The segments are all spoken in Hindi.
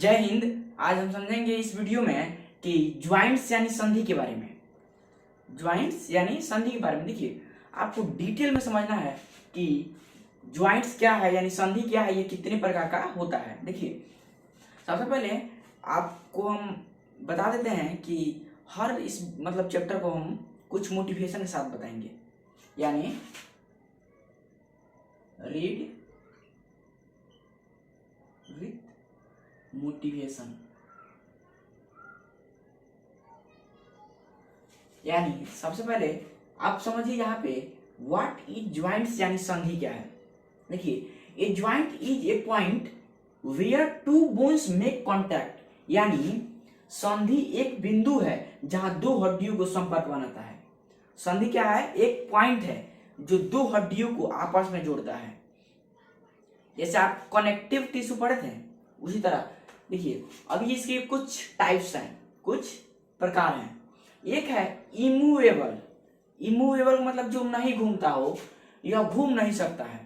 जय हिंद। आज हम समझेंगे इस वीडियो में कि ज्वाइंट्स यानी संधि के बारे में। ज्वाइंट्स यानी संधि के बारे में देखिए, आपको डिटेल में समझना है कि ज्वाइंट्स क्या है यानी संधि क्या है, ये कितने प्रकार का होता है। देखिए, सबसे पहले आपको हम बता देते हैं कि हर इस चैप्टर को हम कुछ मोटिवेशन के साथ बताएंगे, यानी रीड विथ मोटिवेशन। यानी सबसे पहले आप समझिए यहाँ पे व्हाट इज ज्वाइंट्स यानी संधि क्या है। देखिए, a joint is a point where two bones make contact, यानी संधि एक बिंदु है जहां दो हड्डियों को संपर्क बनाता है। संधि क्या है? एक पॉइंट है जो दो हड्डियों को आपस में जोड़ता है। जैसे आप कनेक्टिव टिश्यू पढ़े थे, उसी तरह देखिए अभी इसके कुछ टाइप्स हैं, कुछ प्रकार हैं। एक है इमूवेबल। इमूवेबल मतलब जो नहीं घूमता हो या घूम नहीं सकता है,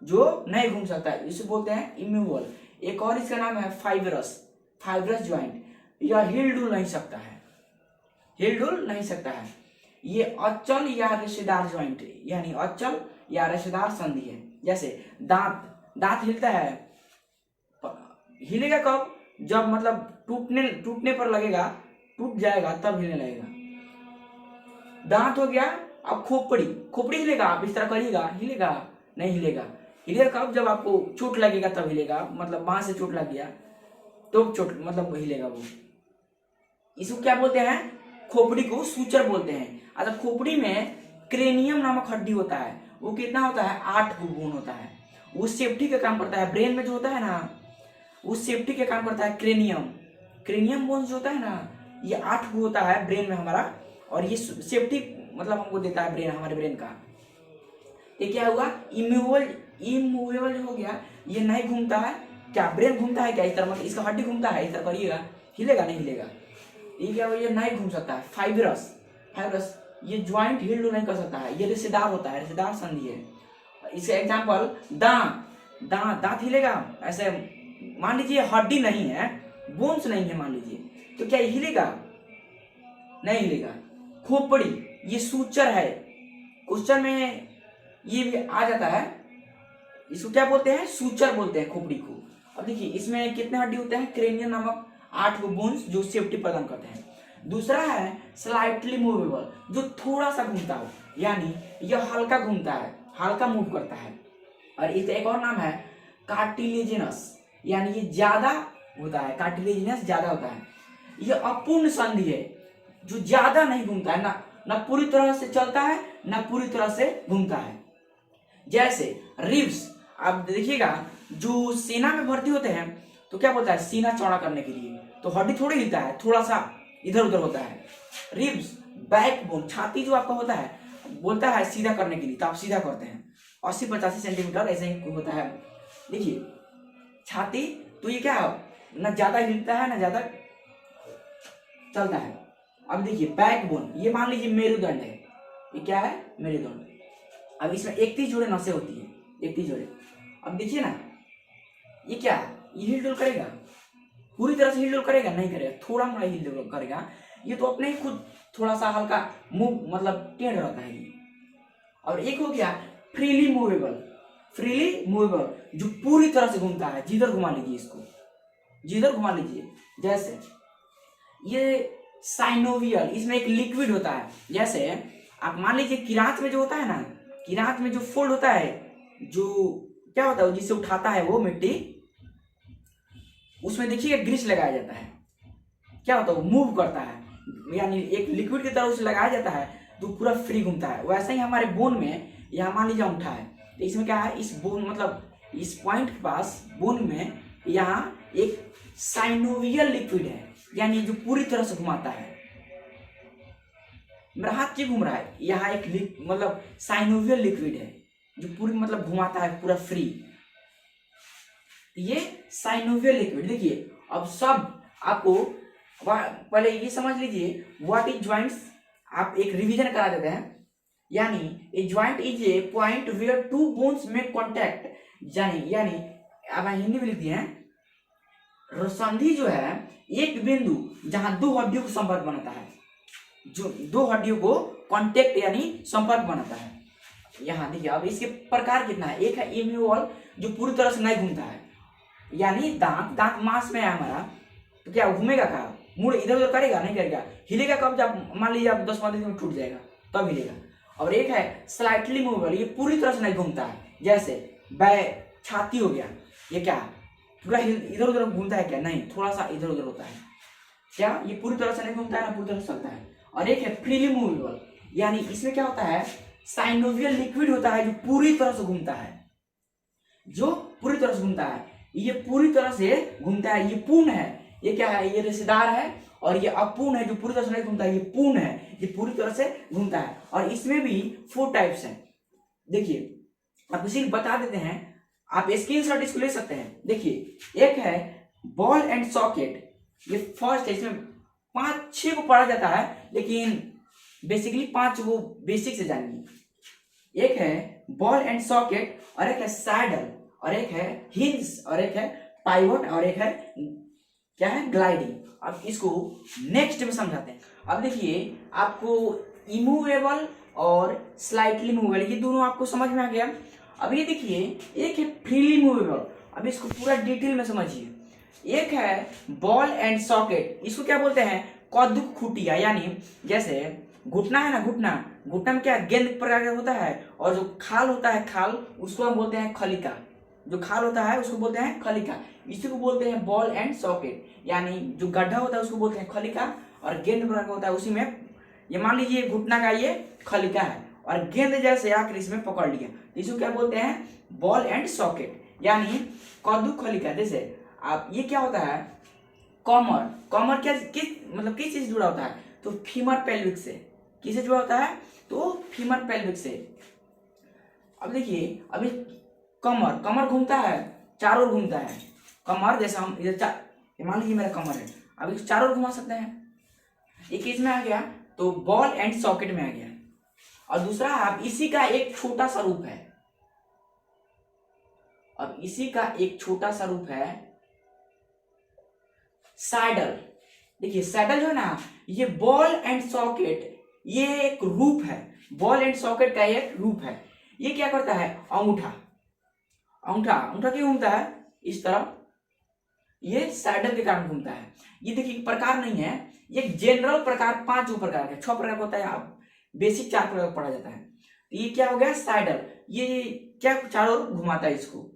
जो नहीं घूम सकता है, इसे बोलते हैं इमूवेबल। एक और इसका नाम है फाइब्रस। फाइब्रस ज्वाइंट, या हिल डुल नहीं सकता है, हिल डुल नहीं सकता है। ये अचल या रेशेदार ज्वाइंट, यानी अचल या रेशेदार संधि है। जैसे दांत हिलता है, हिलेगा कब? जब टूटने पर लगेगा, टूट जाएगा तब हिलने लगेगा। दांत हो गया। अब खोपड़ी हिलेगा, आप इस तरह करिएगा, हिलेगा नहीं? हिलेगा कब? जब आपको चोट लगेगा तब हिलेगा, बांह से चोट लग गया तो चोट हिलेगा वो। इसको क्या बोलते हैं? खोपड़ी को सूचर बोलते हैं। अच्छा, खोपड़ी में क्रेनियम नामक हड्डी होता है। वो कितना होता है? 8 बोन होता है। वो सेफ्टी का काम करता है। ब्रेन में जो होता है ना, वो सेफ्टी का काम करता है। क्रेनियम बोन जो होता है ना, ये 8 होता है ब्रेन में हमारा, और ये सेफ्टी हमको देता है ब्रेन, हमारे ब्रेन का। ये क्या हुआ? इमूवेबल हो गया, ये नहीं घूमता है। क्या ब्रेन घूमता है क्या? इस तरह इसका हड्डी घूमता है, इस तरह करिएगा, हिलेगा नहीं? हिलेगा। ये क्या हुआ? ये नहीं घूम सकता है। फाइब्रस ये ज्वाइंट हिल डुल नहीं कर सकता है, ये रेशेदार होता है, रेशेदार संधि है। इसका एग्जाम्पल दांत हिलेगा ऐसे, मान लीजिए हड्डी नहीं है, बोन्स नहीं है मान लीजिए, तो क्या ये हिलेगा? नहीं हिलेगा। खोपड़ी, ये सूचर है। क्वेश्चन में ये भी आ जाता है। इसको क्या बोलते हैं? सूचर बोलते हैं खोपड़ी को। अब देखिए, इसमें कितने हड्डी होते हैं? क्रेनियम नामक 8 बोन्स जो सेफ्टी प्रदान करते हैं। दूसरा है स्लाइटली मूवेबल, जो थोड़ा सा घूमता हो, यानी यह हल्का घूमता है, हल्का मूव करता है। और इसका एक और नाम है कार्टिलेजिनस, यानी ये ज्यादा होता है, कार्टिलेजिनस ज्यादा होता है। यह अपूर्ण संधि है, जो ज्यादा नहीं घूमता है, ना पूरी तरह से चलता है, ना पूरी तरह से घूमता है। जैसे रिब्स, आप देखिएगा जो सेना में भर्ती होते हैं तो क्या बोलता है? सीना चौड़ा करने के लिए, तो हड्डी थोड़ी हिलता है, थोड़ा सा इधर उधर होता है। रिब्स, बैकबोन, छाती जो आपका होता है, बोलता है सीधा करने के लिए, तो आप सीधा करते हैं। 80-85 सेंटीमीटर ऐसे ही होता है। देखिए छाती, तो ये क्या ना ज्यादा हिलता है ना ज्यादा चलता है। अब देखिए बैकबोन, ये मान लीजिए मेरुदंड है, ये क्या है? मेरुदंड। अब इसमें 31 जोड़े नसें होती है, 31 जोड़े। अब देखिए ना, ये क्या है? ये हिल डुल करेगा? पूरी तरह से हिल डुल करेगा? नहीं करेगा, थोड़ा मोड़ा हिल डुल करेगा। ये तो अपने ही खुद थोड़ा सा हल्का मूव टेढ़ रहता है ये। और एक हो गया फ्रीली मूवेबल, जो पूरी तरह से घूमता है, जिधर घुमा लीजिए इसको, जिधर घुमा लीजिए। जैसे ये साइनोवियल, इसमें एक लिक्विड होता है। जैसे आप मान लीजिए किरात में जो होता है ना, किरात में जो फोल्ड होता है, जो क्या होता है, जिससे उठाता है वो मिट्टी, उसमें देखिए ग्रीस लगाया जाता है। क्या होता है? वो मूव करता है, यानी एक लिक्विड की तरह उसे लगाया जाता है तो पूरा फ्री घूमता है। वैसे ही हमारे बोन में, यहाँ मान लीजिए अंगूठा है, तो इसमें क्या है? इस बोन इस पॉइंट के पास बोन में यहाँ एक साइनोवियल लिक्विड है, यानी जो पूरी तरह से घुमाता है। मेरा हाथ क्यों घूम रहा है? यहाँ एक साइनोवियल लिक्विड है जो पूरी घुमाता है पूरा फ्री। ये साइनोवियल लिक्विड। देखिए अब सब आपको पहले ये समझ लीजिए व्हाट इज ज्वाइंट्स, आप एक रिवीजन करा देते हैं। यानी a joint is a point where two bones make contact, यानी अब हिंदी में लिख दिए हैं, संधि जो है एक बिंदु जहां दो हड्डियों को संपर्क बनाता है, जो दो हड्डियों को कांटेक्ट यानी संपर्क बनाता है। यहाँ देखिए, अब इसके प्रकार कितना है। एक है इम्यूवल जो पूरी तरह से नहीं घूमता है, यानी दांत मांस में है हमारा, तो क्या घूमेगा का मुड़ इधर उधर करेगा नहीं करेगा, हिलेगा कब, जब मान लीजिए आप 10-15 दिन में टूट जाएगा तब हिलेगा। और एक है स्लाइटली मूवेबल, ये पूरी तरह से नहीं घूमता है, जैसे छाती हो गया, ये क्या पूरा इधर उधर घूमता है क्या, नहीं, थोड़ा सा इधर उधर होता है। क्या ये पूरी तरह से नहीं घूमता है ना पूरी तरह से चलता है। और एक है फ्रीली मूवेबल, यानी इसमें क्या होता है, साइनोवियल लिक्विड होता है जो पूरी तरह से घूमता है, जो पूरी तरह से घूमता है, ये पूरी तरह से घूमता है। ये पूर्ण है, ये क्या है, ये रेशेदार है। और ये अपूर्ण है जो पूरी तरह से नहीं घूमता है, ये पूर्ण है, ये पूरी तरह से घूमता है। और इसमें भी 4 टाइप्स हैं। देखिए आप इसी बता देते हैं, आप स्क्रीनशॉट इसको ले सकते हैं। देखिए एक है बॉल एंड सॉकेट, ये फर्स्ट है, इसमें 5-6 को पढ़ा जाता है, लेकिन बेसिकली 5 को बेसिक से जानिए। एक है बॉल एंड सॉकेट, और एक है सैडल, और एक है हिंज, और एक है पाइवोट, और एक है क्या है, ग्लाइडिंग। अब इसको नेक्स्ट में समझाते हैं। अब देखिए आपको इमूवेबल और स्लाइटली मूवेबल, ये दोनों आपको समझ में आ गया। अब ये देखिए एक है फ्रीली मूवेबल, अब इसको पूरा डिटेल में समझिए। एक है बॉल एंड सॉकेट, इसको क्या बोलते हैं, कद्दू खुटिया, यानी जैसे घुटना है ना, घुटना में क्या गेंद प्रकार का होता है, और जो खाल होता है, खाल उसको हम बोलते हैं खलिका, जो खाल होता है उसको बोलते हैं खलिका। इसी को बोलते हैं बॉल एंड सॉकेट, यानी जो गड्ढा होता है उसको बोलते हैं खलिका, और गेंद प्रकार का होता है उसी में, ये मान लीजिए घुटना का ये खलिका है, और गेंद जैसे आकर इसमें पकड़ लिया, इसको क्या बोलते हैं, बॉल एंड सॉकेट, यानी कद्दू खलिका। जैसे आप ये क्या होता है, कमर क्या किस चीज जुड़ा होता है, तो फीमर पेल्विक से, किससे जुड़ा होता है, तो फीमर पेल्विक से। अब देखिए अभी कमर घूमता है, चारों ओर घूमता है कमर, जैसे हम इधर मान लीजिए मेरा कमर है, अब इसको चारों ओर घुमा सकते हैं। एक किस में आ गया, तो बॉल एंड सॉकेट में आ गया। और दूसरा अब इसी का एक छोटा सा रूप है, अब इसी का एक छोटा सा रूप है सैडल। देखिए सैडल जो है ना, ये बॉल एंड सॉकेट, ये एक रूप है, बॉल एंड सॉकेट का एक रूप है। ये क्या करता है, अंगूठा क्यों घूमता है इस तरफ, ये सैडल के कारण घूमता है। ये देखिए प्रकार नहीं है, ये जनरल प्रकार 5 प्रकार है, 6 प्रकार होता है, आप बेसिक 4 प्रकार पढ़ा जाता है। तो ये क्या हो गया, सैडल, ये क्या चारों ओर घुमाता है इसको,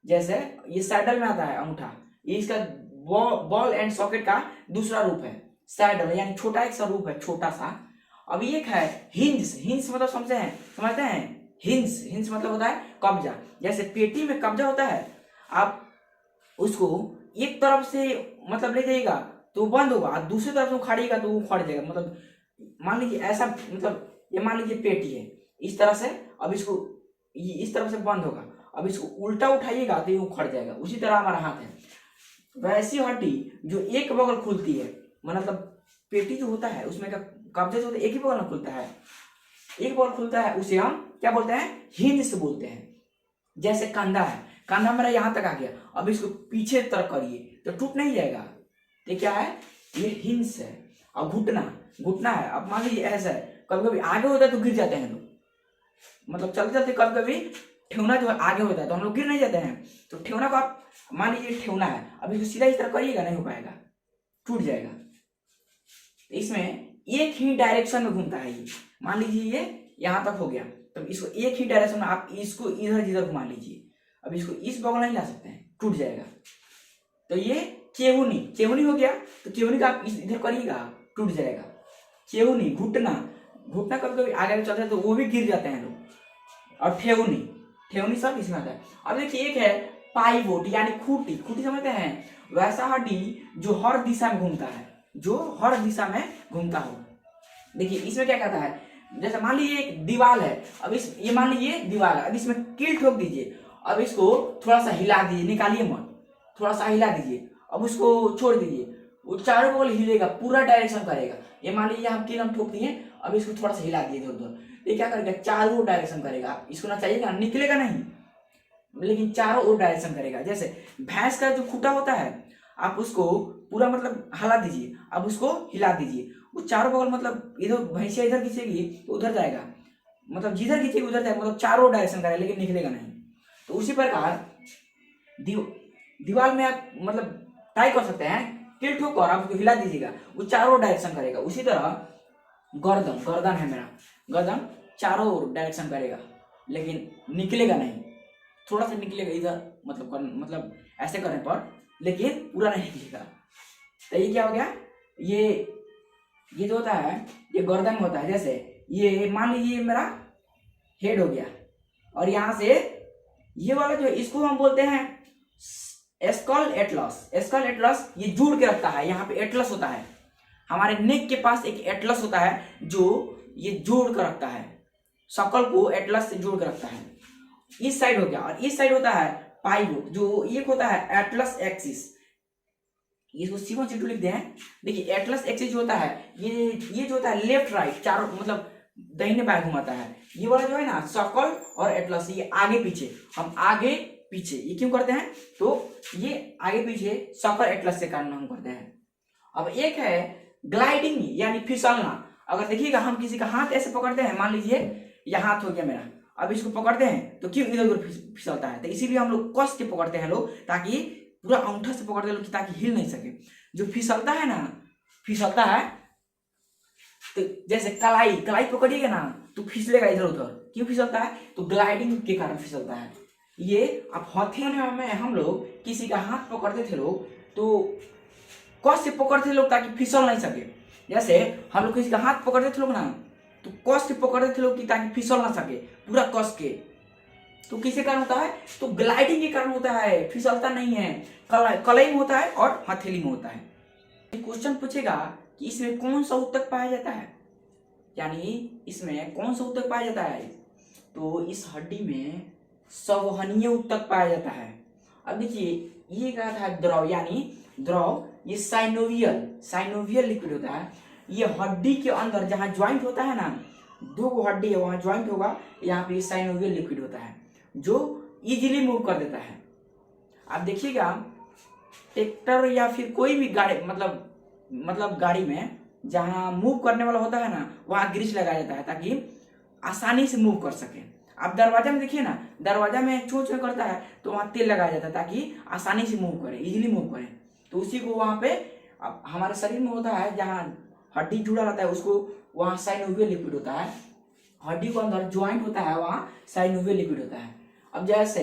जैसे ये सैडल में आता है अंगूठा, ये इसका बॉल एंड सॉकेट का दूसरा रूप है सैडल, यानी छोटा एक सा रूप है, छोटा सा। अब एक है हिंज मतलब समझते हैं, हिंज मतलब होता है कब्जा, जैसे पेटी में कब्जा होता है, आप उसको एक तरफ से मतलब ले जाइएगा तो बंद होगा, दूसरी तरफ से उखाड़िएगा तो वो उखड़ जाएगा। मतलब मान लीजिए ऐसा, मतलब ये मान लीजिए पेटी है इस तरह से, अब इसको इस तरफ से बंद होगा, अब इसको उल्टा उठाइएगा तो ये उखड़ जाएगा। उसी तरह हमारा हाथ है, वैसी हड्डी जो एक बगल खुलती है, मतलब पेटी जो होता है उसमें का कब्जा जो होता है एक ही बगल में खुलता है, एक बगल खुलता है, उसे हम क्या बोलते हैं, हिंज से बोलते हैं। जैसे कंधा है, कंधा मेरा यहाँ तक आ गया, अब इसको पीछे तरफ करिए तो टूट नहीं जाएगा, ये क्या है, ये हिंज है। अब घुटना है, अब मान लीजिए ऐसा है, कभी कभी आगे होता है तो गिर जाते हैं लोग, मतलब चलते चलते कभी कभी ठेवना जो आगे होता है तो हम लोग गिर नहीं जाते हैं। तो ठेवना को आप मान लीजिए ठेवना है, अब इसको सीधा इस तरह करिएगा नहीं हो पाएगा, टूट जाएगा। इसमें एक ही डायरेक्शन में घूमता है, ये मान लीजिए ये यहाँ तक हो गया, तो इसको एक ही डायरेक्शन में आप इसको इधर जिधर घुमा लीजिए, अब इसको इस बगल नहीं ला सकते हैं, टूट जाएगा। तो ये चेहुनी हो गया, तो चेहुनी का आप इधर करिएगा टूट जाएगा। चेहुनी, घुटना कभी कभी आगे चलता है तो वो भी गिर जाते हैं लोग। और ठेहुनी सब इसमें आता है। अब देखिए एक है पाइवोट, यानी खूंटी समझते हैं, वैसा हड्डी जो हर दिशा में घूमता है, हो। देखिए इसमें क्या कहता है, जैसे मान लीजिए एक दीवार है, अब ये मान लीजिए दीवार है, अब इसमें कील ठोक दीजिए, अब इसको थोड़ा सा हिला दीजिए, निकालिए मत, थोड़ा सा हिला दीजिए, अब उसको छोड़ दीजिए, वो चारों बगल हिलेगा, पूरा डायरेक्शन करेगा। ये मान लीजिए हम कील ठोक दिए, अब इसको थोड़ा सा हिला दिए इधर, ये क्या करेगा, चारों डायरेक्शन करेगा। इसको ना चाहिएगा, निकलेगा नहीं, लेकिन चारों ओर डायरेक्शन करेगा। जैसे भैंस का जो खूंटा होता है, आप उसको पूरा मतलब हिला दीजिए, अब उसको हिला दीजिए, वो चारों बगल मतलब इधर भैंसिया इधर खींचेगी तो उधर जाएगा, मतलब जिधर खींचेगी उधर जाएगा, मतलब चारों डायरेक्शन करेगा लेकिन निकलेगा नहीं। तो उसी प्रकार दीवार में आप मतलब टाई कर सकते हैं, टिल्ट होकर आप उसको हिला दीजिएगा, वो चारों डायरेक्शन करेगा। उसी तरह गर्दन है मेरा, गर्दन चारों डायरेक्शन करेगा लेकिन निकलेगा नहीं, थोड़ा सा निकलेगा इधर मतलब ऐसे करने पर, लेकिन पूरा नहीं निकलेगा। तो ये क्या हो गया, ये जो होता है ये गर्दन में होता है। जैसे ये मान लीजिए मेरा हेड हो गया, और यहाँ से ये वाला जो इसको हम बोलते हैं स्कल एटलस। स्कल एटलस ये जोड़ के रखता है, यहाँ पे एटलस होता है, हमारे नेक के पास एक एटलस होता है जो ये जोड़ कर रखता है, शकल को एटलस से जोड़ कर रखता है। इस साइड हो गया, और इस साइड होता है पाइवो, जो एक होता है एटलस एक्सिस, इसको C1 C2 लिख दें। देखिए एटलस एक्सिस जो होता है ये जो होता है लेफ्ट राइट चारों मतलब दाहिने बाएं घुमाता है। ये वाला जो है ना सर्कल और एटलस, ये आगे पीछे, हम आगे पीछे ये क्यों करते हैं, तो ये आगे पीछे सर्कल एटलस के कारण हम करते हैं। अब एक है ग्लाइडिंग यानी फिसलना। अगर देखिएगा हम किसी का हाथ ऐसे पकड़ते हैं, मान लीजिए यह हाथ हो गया मेरा, अब इसको पकड़ते हैं तो क्यों इधर उधर फिसलता है, तो इसीलिए हम लोग कस के पकड़ते हैं लोग, ताकि पूरा अंगूठा से पकड़ते लोग ताकि हिल नहीं सके। जो फिसलता है ना, फिसलता है तो जैसे कलाई पकड़िएगा ना तो फिसलेगा इधर उधर, क्यों फिसलता है, तो ग्लाइडिंग के कारण फिसलता है। ये अब हथेली में हम लोग किसी का हाथ पकड़ते थे लोग तो कस से पकड़ते थे लोग ताकि फिसल नहीं सके। जैसे हम लोग किसी का हाथ पकड़ते थे लोग ना तो कस से पकड़ते थे लोग कि ताकि फिसल ना सके, पूरा कस के। तो किसके कारण होता है, तो ग्लाइडिंग के कारण होता है, फिसलता नहीं है। कलाई में होता है और हथेली में होता है। क्वेश्चन पूछेगा कि इसमें कौन सा ऊतक पाया जाता है, यानी इसमें कौन सा ऊतक पाया जाता है, तो इस हड्डी में संवहनीय ऊतक पाया जाता है। अब देखिए ये क्या था, द्रव, यानी द्रव, ये साइनोवियल लिक्विड होता है। ये हड्डी के अंदर जहां ज्वाइंट होता है ना, दो हड्डी है वहां ज्वाइंट होगा, यहाँ पे साइनोवियल लिक्विड होता है जो इजीली मूव कर देता है। आप देखिएगा ट्रैक्टर या फिर कोई भी गाड़ी मतलब गाड़ी में जहां मूव करने वाला होता है ना, वहां ग्रीस लगाया जाता है ताकि आसानी से मूव कर सके। आप दरवाजा में देखिए ना, दरवाजा में चोंच करता है तो वहां तेल लगाया जाता है ताकि आसानी से मूव करे, इजीली मूव करे। तो उसी को वहां पे हमारे शरीर में होता है, जहां हड्डी जुड़ा रहता है उसको वहां साइनोवियल लिक्विड होता है। हड्डी को अंदर ज्वाइंट होता है वहां साइनोवियल लिक्विड होता है। अब जैसे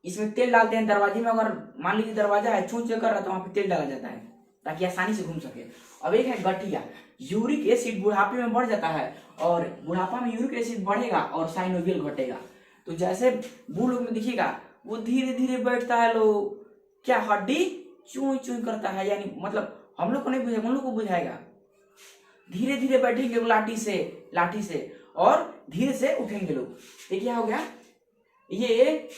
इसमें तेल डालते हैं दरवाजे में, अगर मान लीजिए दरवाजा है चोंच कर रहा है तो वहां पे तेल डाला जाता है ताकि आसानी से घूम सके। अब एक है गठिया, यूरिक एसिड बुढ़ापे में बढ़ जाता है, और बुढ़ापा में यूरिक एसिड बढ़ेगा और साइनोवियल घटेगा। तो जैसे बूढ़ लोग में देखिएगा वो धीरे धीरे बैठता है, लोग क्या हड्डी चूं चूं करता है, यानी मतलब हम लोग को नहीं बुझाएगा, उन लोग को बुझाएगा। धीरे धीरे बैठेंगे लाठी से और धीरे से उठेंगे लोग। ये क्या हो गया, ये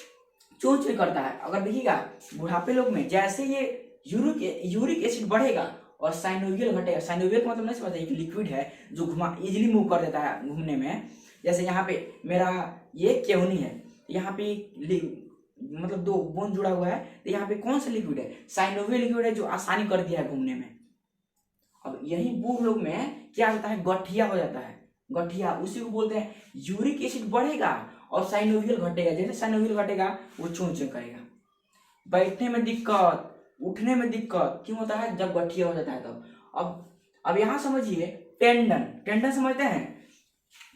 चूं चूं करता है। अगर देखिएगा बुढ़ापे लोग में जैसे ये यूरिक एसिड बढ़ेगा और साइनोवियल घटेगा। साइनोवियल का मतलब नहीं समझते, एक लिक्विड है जो इजीली मूव कर देता है घूमने में। जैसे यहाँ पे मेरा ये केहूनी है, यहाँ पे मतलब दो बोन जुड़ा हुआ है, तो यहाँ पे कौन सा लिक्विड है, साइनोवियल लिक्विड है जो आसानी कर दिया है घूमने में। अब यही बूढ़ लोग में क्या होता है, गठिया हो जाता है। गठिया उसी को बोलते हैं, यूरिक एसिड बढ़ेगा और साइनोवियल घटेगा। जैसे साइनोवियल घटेगा वो चूं चूं करेगा, बैठने में दिक्कत, उठने में दिक्कत क्यों होता है, जब गठिया हो जाता है तब। अब यहाँ समझिए टेंडन समझते हैं,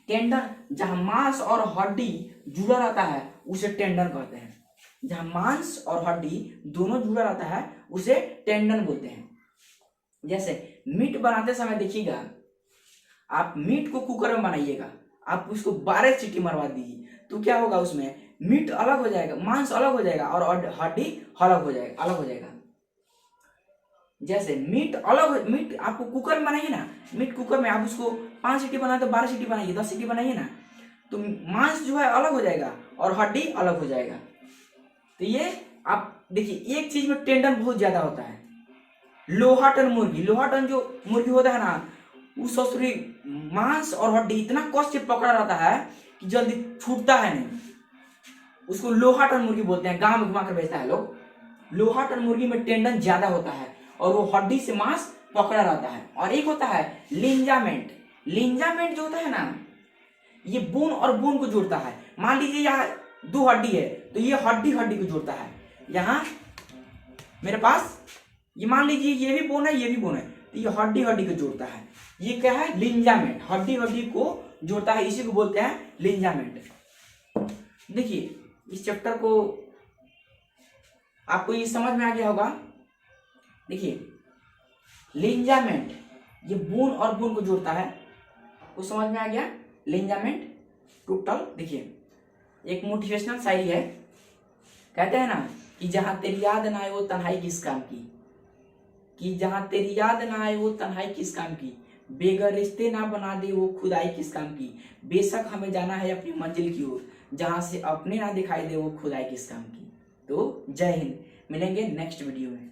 टेंडन जहां मांस और हड्डी जुड़ा रहता है उसे टेंडन कहते हैं। जहां मांस और हड्डी दोनों जुड़ा रहता है उसे टेंडन बोलते हैं। जैसे मीट बनाते समय देखिएगा, आप मीट को कुकर में बनाइएगा, आप उसको 12 सीटी मरवा दीजिए तो क्या होगा, उसमें मीट अलग हो जाएगा, मांस अलग हो जाएगा और हड्डी अलग हो जाएगा। जैसे मीट आपको कुकर में बनाइए ना, मीट कुकर में आप उसको 5 सीटी बनाए तो 12 सीटी बनाइए, 10 सीटी बनाइए ना, तो मांस जो है अलग हो जाएगा और हड्डी अलग हो जाएगा। तो ये आप देखिए एक चीज में टेंडन बहुत ज्यादा होता है। लोहाटन जो मुर्गी होता है ना, उस ससुरी मांस और हड्डी इतना कष्ट से पकड़ा रहता है कि जल्दी छूटता है नहीं, उसको लोहाटन मुर्गी बोलते हैं। गांव में घुमा कर बेचता है लोग, लोहा टन मुर्गी में टेंडन ज्यादा होता है और वो हड्डी से मांस पकड़ा रहता है। और एक होता है लिंजामेंट। लिंजामेंट जो होता है ना, ये बोन और बोन को जोड़ता है। मान लीजिए यहाँ दो हड्डी है तो ये हड्डी हड्डी को जोड़ता है। यहाँ मेरे पास ये मान लीजिए ये भी बोन है ये भी बोन है, तो ये हड्डी हड्डी को जोड़ता है। ये क्या है? लिंजामेंट, हड्डी हड्डी को जोड़ता है, इसी को बोलते हैं लिंजामेंट। देखिए इस चैप्टर को आपको ये समझ में आ गया होगा। देखिए लिंजामेंट ये बोन और बोन को जोड़ता है, वो समझ में आ गया। लिंजामेंट टोटल। देखिए एक मोटिवेशनल शायरी है, कहते हैं ना कि जहां तेरी याद ना आए वो तन्हाई किस काम की, कि जहां तेरी याद ना आए वो तन्हाई किस काम की, बेगर रिश्ते ना बना दे वो खुदाई किस काम की, बेशक हमें जाना है अपनी मंजिल की ओर, जहां से अपने ना दिखाई दे वो खुदाई किस काम की। तो जय हिंद, मिलेंगे नेक्स्ट वीडियो में।